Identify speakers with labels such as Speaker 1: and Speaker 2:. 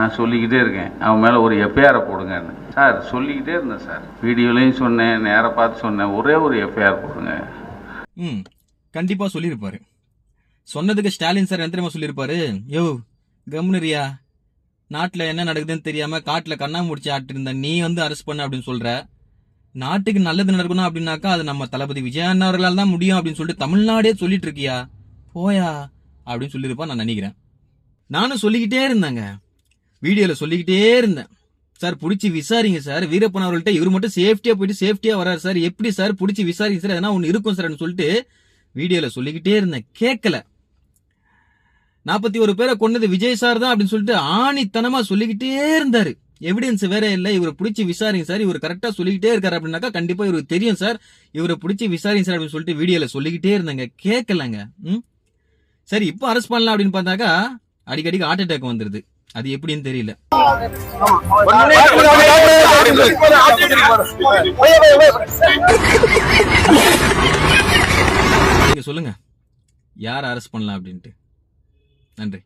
Speaker 1: நான் சொல்லிக்கிட்டே இருக்கேன், அவன் மேலே ஒரு எஃப்ஐஆரை போடுங்கன்னு. சார் சொல்லிக்கிட்டே இருந்தேன் சார், வீடியோலையும் சொன்னேன், நேராக பார்த்து சொன்னேன், ஒரே ஒரு எஃப்ஐஆர் போடுங்க.
Speaker 2: கண்டிப்பா சொல்லியிருப்பாரு. சொன்னதுக்கு ஸ்டாலின் சார் என்ன தெரியுமா சொல்லியிருப்பாரு? யோ கம்னரியா, நாட்டுல என்ன நடக்குதுன்னு தெரியாம காட்டுல கண்ணா முடிச்சு ஆட்டு இருந்த நீ வந்து அரெஸ்ட் பண்ண அப்படின்னு சொல்ற. நாட்டுக்கு நல்லது நடக்கணும் அப்படின்னாக்கா அது நம்ம தளபதி விஜயண்ணா அவர்களால் தான் முடியும் அப்படின்னு சொல்லிட்டு தமிழ்நாடே சொல்லிட்டு இருக்கியா, போயா அப்படின்னு சொல்லியிருப்பா நான் நினைக்கிறேன். நானும் சொல்லிக்கிட்டே இருந்தேங்க, வீடியோல சொல்லிக்கிட்டே இருந்தேன். சார் புடிச்சு விசாரிங்க சார், வீரப்பன் அவர்கள்ட்ட இவர் மட்டும் சேஃப்டியா போயிட்டு சேஃப்டியா வராரு சார், எப்படி சார் புடிச்சு விசாரிங்க சார், எதனா ஒண்ணு இருக்கும் சார் சொல்லிட்டு வீடியோல சொல்லிக்கிட்டே இருந்தேன். கேட்கல. 41 பேரை கொண்டது விஜய் சார் தான் அப்படின்னு சொல்லிட்டு ஆணித்தனமா சொல்லிக்கிட்டே இருந்தாரு. எவிடன்ஸ் வேற இல்ல, இவரை பிடிச்சி விசாரிங்க சார், இவர் கரெக்டா சொல்லிக்கிட்டே இருக்காரு அப்படின்னாக்கா கண்டிப்பா இவருக்கு தெரியும் சார், இவரை பிடிச்சி விசாரிங்க சார் அப்படின்னு சொல்லிட்டு வீடியோல சொல்லிக்கிட்டே இருந்தாங்க. கேட்கலங்க. சரி இப்ப அரெஸ்ட் பண்ணலாம் அப்படின்னு பார்த்தாக்கா அடிக்கடிக்கு ஹார்ட் அட்டாக் வந்துருது. அது எப்படின்னு தெரியல. நீங்க சொல்லுங்க, யார் அரெஸ்ட் பண்ணலாம் அப்படின்ட்டு. நன்றி.